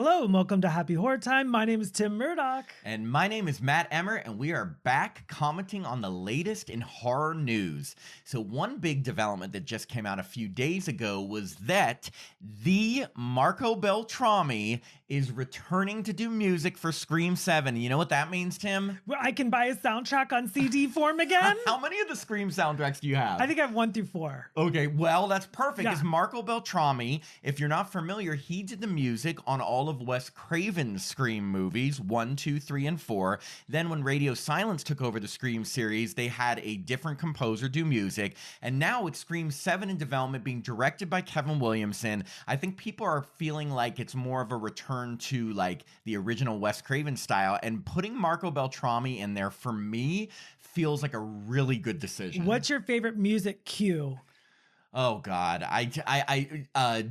Hello and welcome to Happy Horror Time. My name is Tim Murdoch. And my name is Matt Emmer, and we are back commenting on the latest in horror news. So one big development that just came out a few days ago was that the Marco Beltrami is returning to do music for Scream 7. You know what that means, Tim? Well, I can buy a soundtrack on CD form again. How many of the Scream soundtracks do you have? I think I have 1 through 4. Okay, well, that's perfect. Yeah. It's Marco Beltrami. If you're not familiar, he did the music on all of Wes Craven's Scream movies, 1, 2, 3, and 4. Then when Radio Silence took over the Scream series, they had a different composer do music. And now with Scream 7 in development being directed by Kevin Williamson, I think people are feeling like it's more of a return to like the original Wes Craven style. And putting Marco Beltrami in there, for me, feels like a really good decision. What's your favorite music cue? Oh God,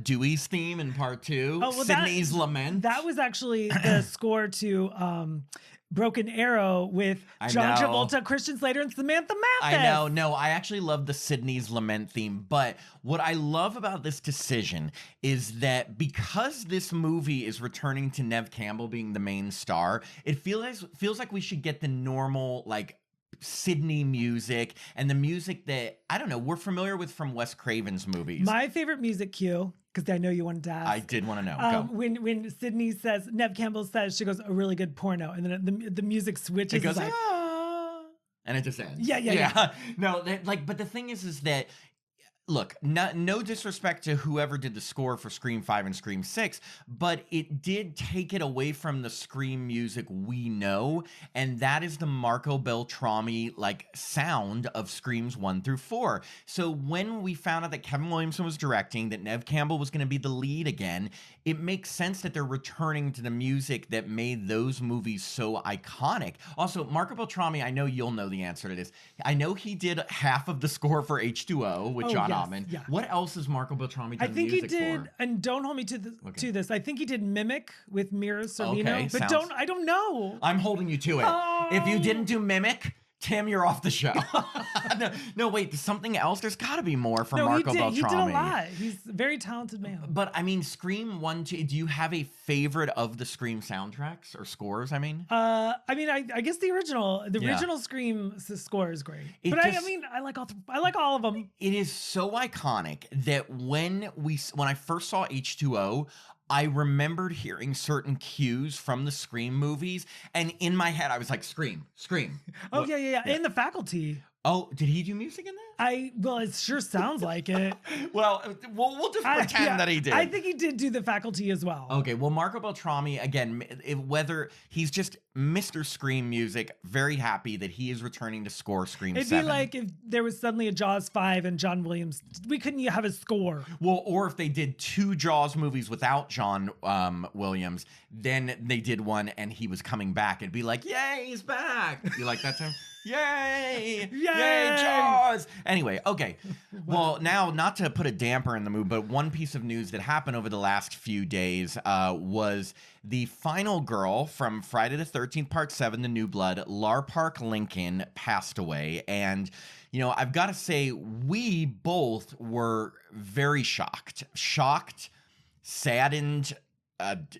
Dewey's theme in part 2, Sydney's Lament. That was actually the score to Broken Arrow with John Travolta, Christian Slater, and Samantha Mathis. I know. No, I actually love the Sydney's Lament theme. But what I love about this decision is that because this movie is returning to Neve Campbell being the main star, it feels like we should get the normal, like, Sydney music and the music that, I don't know, we're familiar with from Wes Craven's movies. My favorite music cue, because I know you wanted to ask. I did want to know. Go. When Sydney says, Neve Campbell says, she goes, a really good porno. And then the music switches. It goes, like, and it just ends. Yeah. No, but the thing is that, look, no disrespect to whoever did the score for Scream 5 and Scream 6, but it did take it away from the Scream music we know, and that is the Marco Beltrami, like, sound of Screams 1 through 4. So when we found out that Kevin Williamson was directing, that Neve Campbell was going to be the lead again, it makes sense that they're returning to the music that made those movies so iconic. Also, Marco Beltrami, I know you'll know the answer to this. I know he did half of the score for H2O with John Ottman. Yeah. What else is Marco Beltrami done I think music he did, for? and don't hold me to this. I think he did Mimic with Mira Sorvino, Okay, but I don't know. I'm holding you to it. If you didn't do Mimic, Tim, you're off the show. no, wait, there's something else? There's got to be more from Marco Beltrami. He did a lot. He's a very talented man. But, I mean, Scream 1, 2, do you have a favorite of the Scream soundtracks or scores, I mean? I guess the original Scream score is great. I like all of them. It is so iconic that when I first saw H2O, I remembered hearing certain cues from the Scream movies, and in my head, I was like, Scream. Oh, yeah. And The Faculty. Oh, did he do music in that? Well, it sure sounds like it. Well, we'll just pretend that he did. I think he did do The Faculty as well. Okay, well, Marco Beltrami, again, whether he's just Mr. Scream music, very happy that he is returning to score Scream 7. It'd be like if there was suddenly a Jaws 5 and John Williams, we couldn't have a score. Well, or if they did 2 Jaws movies without John Williams, then they did one and he was coming back. It'd be like, yay, he's back. You like that, Tim? Yay! Yay, Jaws! Anyway, okay. Well, now, not to put a damper in the mood, but one piece of news that happened over the last few days was the final girl from Friday the 13th, Part 7, The New Blood, Lar Park Lincoln, passed away. And, you know, I've got to say, we both were very shocked, saddened,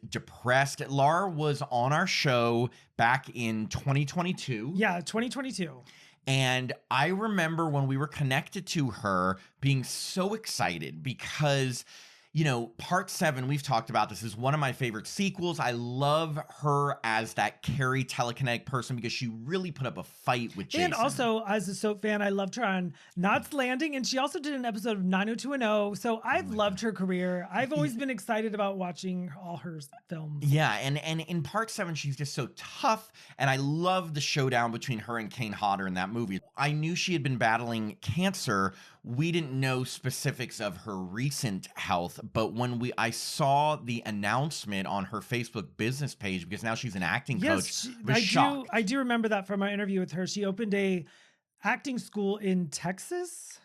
depressed. Lar was on our show back in 2022. Yeah, 2022. And I remember when we were connected to her being so excited because, you know, Part 7, we've talked about this, is one of my favorite sequels. I love her as that Carrie telekinetic person because she really put up a fight with Jason. And also, as a soap fan, I loved her on Knots Landing, and she also did an episode of 90210. So I've loved her career. I've always been excited about watching all her films. Yeah, and in Part 7, she's just so tough, and I love the showdown between her and Kane Hodder in that movie. I knew she had been battling cancer. We didn't know specifics of her recent health, but when I saw the announcement on her Facebook business page, because now she's an acting coach, I do remember that from my interview with her. She opened a acting school in Texas.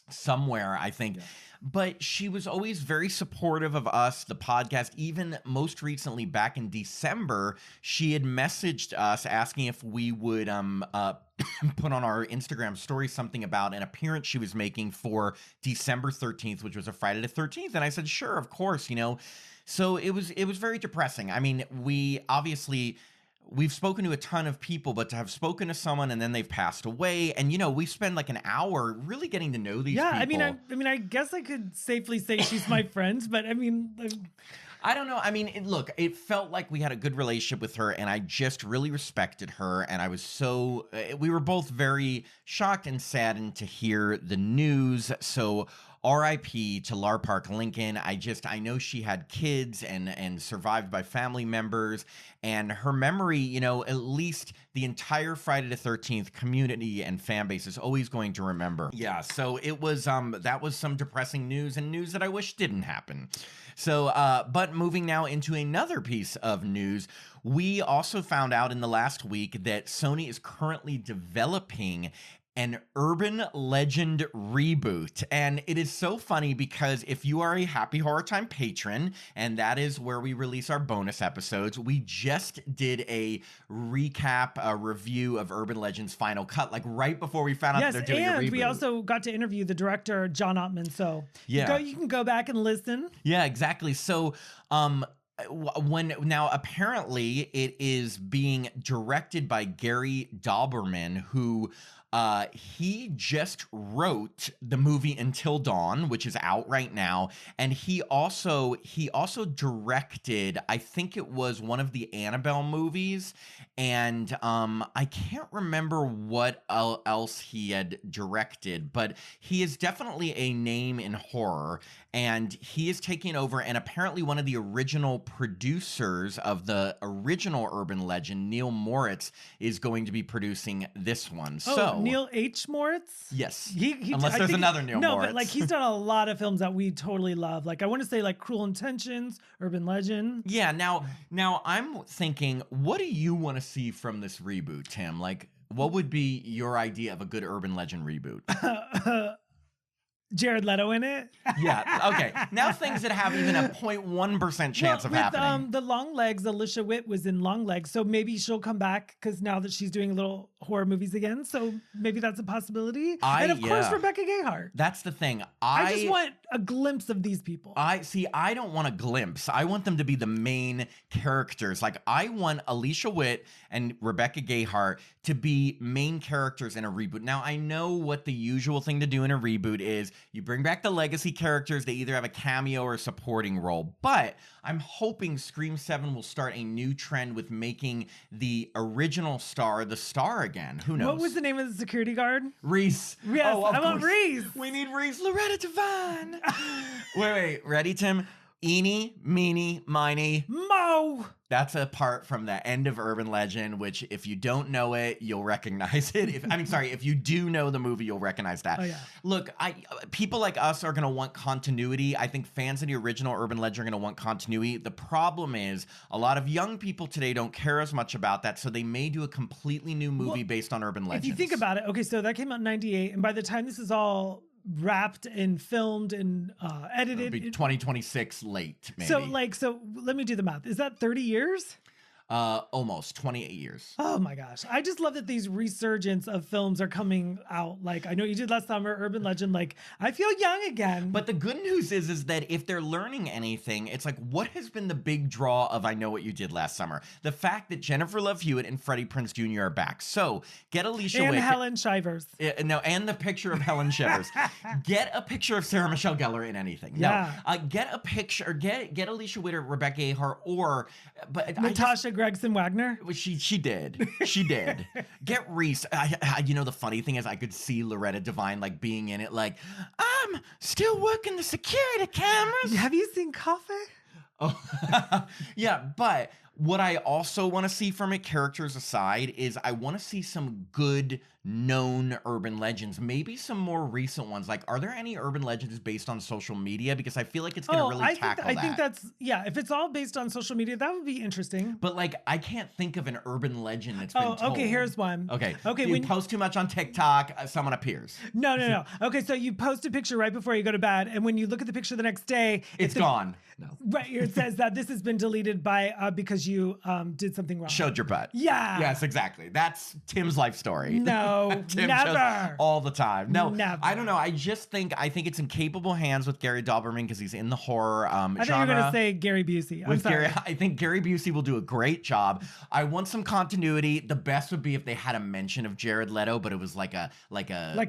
Somewhere, I think. Yeah. But she was always very supportive of us, the podcast. Even most recently, back in December, she had messaged us asking if we would put on our Instagram story something about an appearance she was making for December 13th, which was a Friday the 13th. And I said, sure, of course, you know. So it was very depressing. I mean, we've spoken to a ton of people, but to have spoken to someone and then they've passed away, and we spend like an hour really getting to know these people. I guess I could safely say she's my friend, but I mean, I don't know. I mean, it felt like we had a good relationship with her, and I just really respected her. And I was we were both very shocked and saddened to hear the news. So RIP to Lar Park Lincoln. I know she had kids and survived by family members, and her memory, at least the entire Friday the 13th community and fan base is always going to remember. Yeah, so it was, that was some depressing news, and news that I wish didn't happen. So, but moving now into another piece of news, we also found out in the last week that Sony is currently developing an urban legend reboot. And it is so funny because if you are a Happy Horror Time patron, and that is where we release our bonus episodes, we just did a recap, a review of Urban Legends Final Cut, like right before we found out that they're doing a reboot. And we also got to interview the director, John Ottman. So yeah, you can go back and listen. Yeah, exactly. So, now apparently it is being directed by Gary Dauberman, who he just wrote the movie Until Dawn, which is out right now, and he also directed, I think it was one of the Annabelle movies, and I can't remember what else he had directed, but he is definitely a name in horror, and he is taking over, and apparently one of the original producers of the original Urban Legend, Neil Moritz, is going to be producing this one. So Neil H. Moritz? Yes. Unless there's another Neil Moritz. No, but like he's done a lot of films that we totally love. Like I want to say like Cruel Intentions, Urban Legend. Yeah, now I'm thinking, what do you want to see from this reboot, Tim? Like, what would be your idea of a good Urban Legend reboot? Jared Leto in it. Yeah. Okay. Now things that have even a 0.1% chance of happening. The Long Legs, Alicia Witt was in Long Legs, so maybe she'll come back because now that she's doing little horror movies again, so maybe that's a possibility. And of course, Rebecca Gayheart. That's the thing. I just want a glimpse of these people. I don't want a glimpse. I want them to be the main characters. Like I want Alicia Witt and Rebecca Gayheart to be main characters in a reboot. Now I know what the usual thing to do in a reboot is. You bring back the legacy characters. They either have a cameo or a supporting role. But I'm hoping Scream 7 will start a new trend with making the original star the star again. Who knows? What was the name of the security guard? Reese. Yes, I want Reese. We need Reese. Loretta Devine. Wait. Ready, Tim? Eeny, meeny, miny, mo. That's a part from the end of Urban Legend, which if you don't know it, you'll recognize it. If you do know the movie, you'll recognize that. Oh, yeah. Look, people like us are going to want continuity. I think fans of the original Urban Legend are going to want continuity. The problem is a lot of young people today don't care as much about that, so they may do a completely new movie based on Urban Legends. If you think about it, okay, so that came out in 98, and by the time this is all wrapped and filmed and edited, it'll be 2026 late, maybe. So let me do the math. Is that 30 years? Almost 28 years. Oh my gosh. I just love that these resurgence of films are coming out. Like I know you did last summer, Urban Legend. Like I feel young again. But the good news is that if they're learning anything, it's like, what has been the big draw of I Know What You Did Last Summer? The fact that Jennifer Love Hewitt and Freddie Prinze Jr. are back. So get Alicia Witt. And Helen Shivers. And the picture of Helen Shivers. Get a picture of Sarah Michelle Gellar in anything. Yeah. No, get a picture, get Alicia Witt or Rebecca Gayheart Natasha Gregson Wagner. She did. She did. Get Reese. The funny thing is I could see Loretta Devine like being in it like, I'm still working the security cameras. Have you seen Coffee? Oh, yeah, but what I also want to see from it, characters aside, is I want to see some good known urban legends, maybe some more recent ones. Like, are there any urban legends based on social media? Because I feel like it's going to really tackle that. I think that's, if it's all based on social media, that would be interesting. But like, I can't think of an urban legend that's been told. Okay, here's one. Okay. You post too much on TikTok, someone appears. No. Okay, so you post a picture right before you go to bed, and when you look at the picture the next day, it's gone. No. Right, it says that this has been deleted by because because you did something wrong. Showed your butt. Yeah. Yes, exactly. That's Tim's life story. No, Tim never. shows all the time. No, Never. I don't know. I think it's in capable hands with Gary Dauberman because he's in the horror I genre. thought you were going to say Gary Busey. I'm With sorry. Gary, I think Gary Busey will do a great job. I want some continuity. The best would be if they had a mention of Jared Leto, but it was like a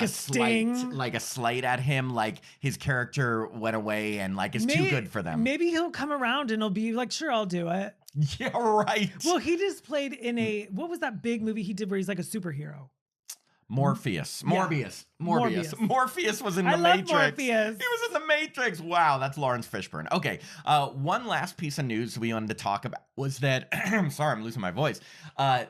sting, slight, like a slight at him, like his character went away and like it's too good for them. Maybe he'll come around and he'll be like, sure, I'll do it. Yeah, right. Well, he just played in what was that big movie he did where he's like a superhero? Morpheus. Yeah. Morbius. Morpheus was in the I love Matrix. Morpheus. He was in the Matrix. Wow, that's Lawrence Fishburne. Okay, one last piece of news we wanted to talk about was that, sorry, I'm losing my voice.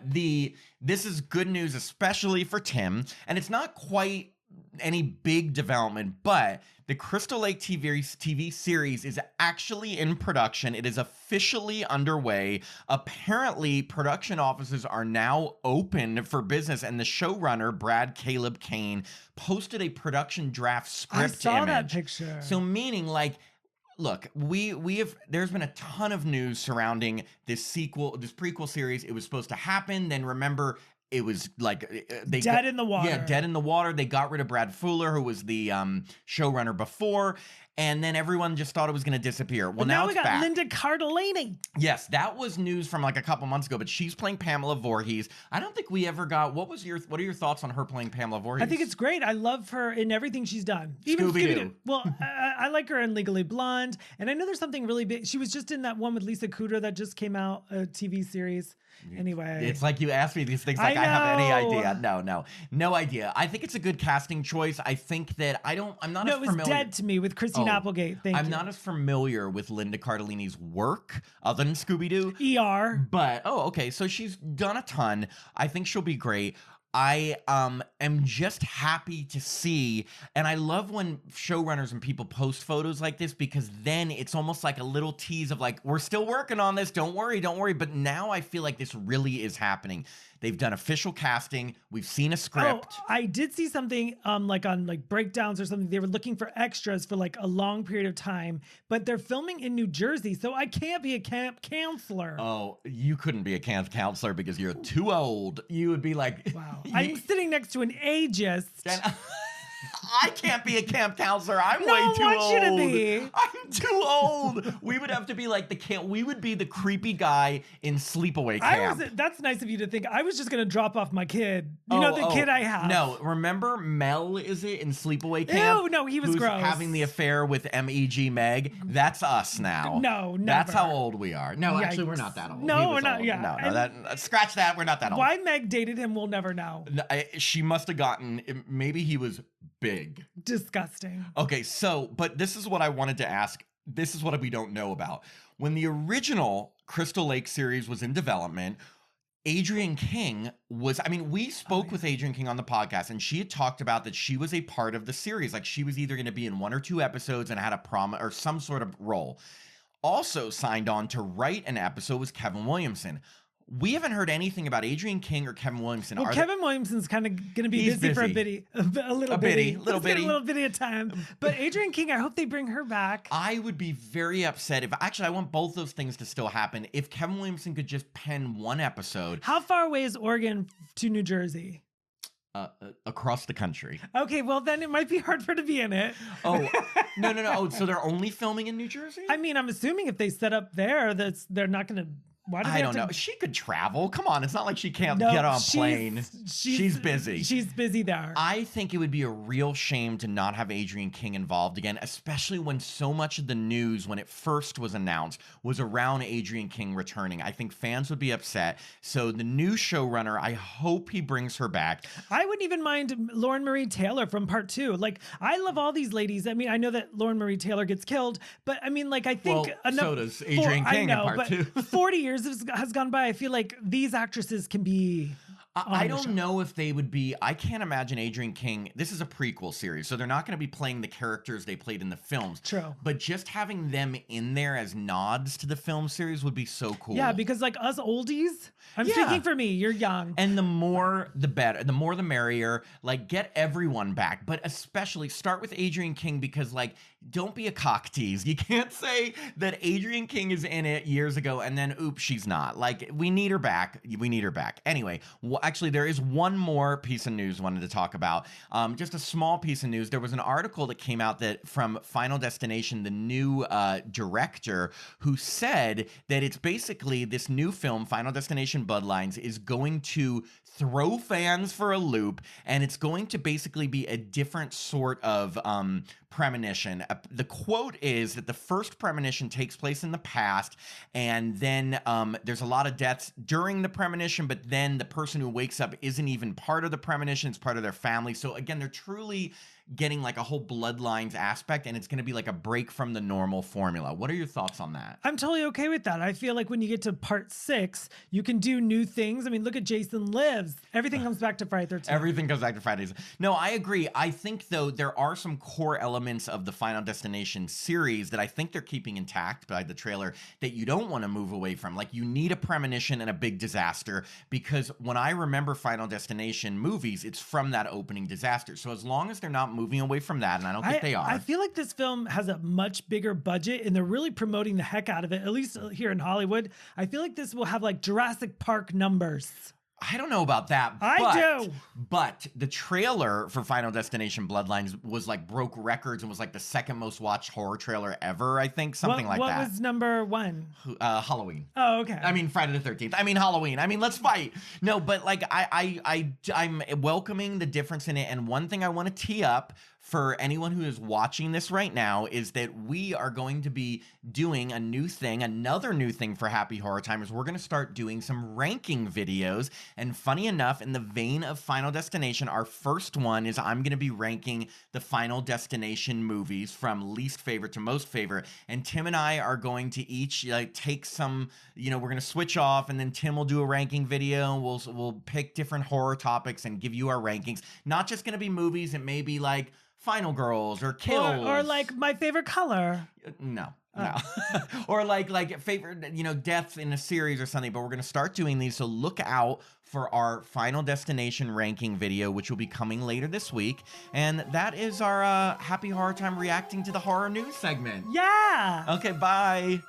This is good news, especially for Tim, and it's not quite any big development, but the Crystal Lake TV series is actually in production. It is officially underway. Apparently, production offices are now open for business, and the showrunner, Brad Caleb Kane, posted a production draft script I saw image. that picture. So meaning like, look, there's been a ton of news surrounding this prequel series. It was supposed to happen. Then remember, it was like dead in the water. Yeah, dead in the water. They got rid of Brad Fuller, who was the showrunner before, and then everyone just thought it was going to disappear. Well, but now we it's got back. Linda Cardellini. Yes, that was news from like a couple months ago, but she's playing Pamela Voorhees. I don't think we ever got. What are your thoughts on her playing Pamela Voorhees? I think it's great. I love her in everything she's done. Even Scooby-Doo. Well, I like her in Legally Blonde, and I know there's something really big. She was just in that one with Lisa Kudrow that just came out, a TV series. Anyway, it's like you asked me these things like I have any idea. No idea. I think it's a good casting choice. I think that I'm not as familiar. It was Dead to Me with Christine Applegate. I'm not as familiar with Linda Cardellini's work other than Scooby-Doo. ER. But, okay. So she's done a ton. I think she'll be great. I am just happy to see, and I love when showrunners and people post photos like this because then it's almost like a little tease of like, we're still working on this, don't worry. But now I feel like this really is happening. They've done official casting. We've seen a script. Oh, I did see something like on like breakdowns or something. They were looking for extras for like a long period of time, but they're filming in New Jersey, so I can't be a camp counselor. Oh, you couldn't be a camp counselor because you're too old. You would be like, wow. I'm sitting next to an ageist. I can't be a camp counselor. I'm way too old. I want you to be. I'm too old. We would have to be like we would be the creepy guy in sleepaway camp. That's nice of you to think. I was just going to drop off my kid. The kid I have. No, remember Mel, is it, in sleepaway camp? Ew, no, he was who's gross. Having the affair with MEG Meg. That's us now. No, never. That's how old we are. No, Yikes. Actually, we're not that old. No, we're not. Old. Yeah. No, scratch that. We're not that old. Why Meg dated him, we'll never know. She must have gotten, maybe he was big. Disgusting. Okay, but this is what I wanted to ask. This is what we don't know about. When the original Crystal Lake series was in development, Adrienne King we spoke with Adrienne King on the podcast, and she had talked about that she was a part of the series. Like, she was either going to be in 1 or 2 episodes and had a promo or some sort of role. Also signed on to write an episode was Kevin Williamson. We haven't heard anything about Adrienne King or Kevin Williamson. Well, Kevin Williamson's kind of going to be busy for a little bitty of time. But Adrienne King, I hope they bring her back. I would be very upset I want both those things to still happen. If Kevin Williamson could just pen 1 episode. How far away is Oregon to New Jersey? Across the country. Okay, well then it might be hard for her to be in it. Oh, no. Oh, so they're only filming in New Jersey? I mean, I'm assuming if they set up there, they're not going to. I don't know. She could travel. Come on. It's not like she can't get on a plane. She's busy. She's busy there. I think it would be a real shame to not have Adrienne King involved again, especially when so much of the news when it first was announced was around Adrienne King returning. I think fans would be upset. So the new showrunner, I hope he brings her back. I wouldn't even mind Lauren Marie Taylor from Part 2. Like, I love all these ladies. I mean, I know that Lauren Marie Taylor gets killed, but I mean, like, I think so does Adrienne King in Part 2. 40 years has gone by. I feel like these actresses can be. I don't know if they would be. I can't imagine Adrienne King. This is a prequel series, so they're not going to be playing the characters they played in the films. True. But just having them in there as nods to the film series would be so cool. Yeah, because like us oldies, I'm speaking for me, you're young. And the more, the better. The more, the merrier. Like, get everyone back. But especially start with Adrienne King because, like, don't be a cock tease. You can't say that Adrienne King is in it years ago and then, oops, she's not. Like, we need her back. We need her back. Anyway, actually, there is one more piece of news I wanted to talk about. Just a small piece of news. There was an article that came out that from Final Destination, the new director, who said that it's basically this new film, Final Destination Bloodlines, is going to throw fans for a loop, and it's going to basically be a different sort of premonition. The quote is that the first premonition takes place in the past, and then there's a lot of deaths during the premonition, but then the person who wakes up isn't even part of the premonition, it's part of their family. So again, they're truly getting like a whole Bloodlines aspect, and it's going to be like a break from the normal formula. What are your thoughts on that? I'm totally okay with that. I feel like when you get to part 6, you can do new things. I mean, look at Jason Lives. Everything comes back to Friday 13th. Everything goes back to Fridays. No, I agree. I think, though, there are some core elements of the Final Destination series that I think they're keeping intact by the trailer that you don't want to move away from. Like, you need a premonition and a big disaster, because when I remember Final Destination movies, it's from that opening disaster. So as long as they're not moving away from that, and I don't think they are. I feel like this film has a much bigger budget, and they're really promoting the heck out of it, at least here in Hollywood. I feel like this will have like Jurassic Park numbers. I don't know about that. I do. But the trailer for Final Destination Bloodlines was like broke records and was like the second most watched horror trailer ever, I think. Something like that. What was number 1? Halloween. Oh, okay. I mean, Friday the 13th. I mean, Halloween. I mean, let's fight. No, but like I'm welcoming the difference in it. And one thing I want to tee up for anyone who is watching this right now is that we are going to be doing another new thing for Happy Horror Timers. We're going to start doing some ranking videos. And funny enough, in the vein of Final Destination, our first one is I'm going to be ranking the Final Destination movies from least favorite to most favorite. And Tim and I are going to each like take some, we're going to switch off, and then Tim will do a ranking video. We'll pick different horror topics and give you our rankings. Not just going to be movies. It may be like Final Girls or Kills. Or like my favorite color. No. Or like favorite, deaths in a series or something. But we're going to start doing these. So look out for our Final Destination ranking video, which will be coming later this week. And that is our Happy Horror Time reacting to the horror news segment. Yeah. Okay, bye.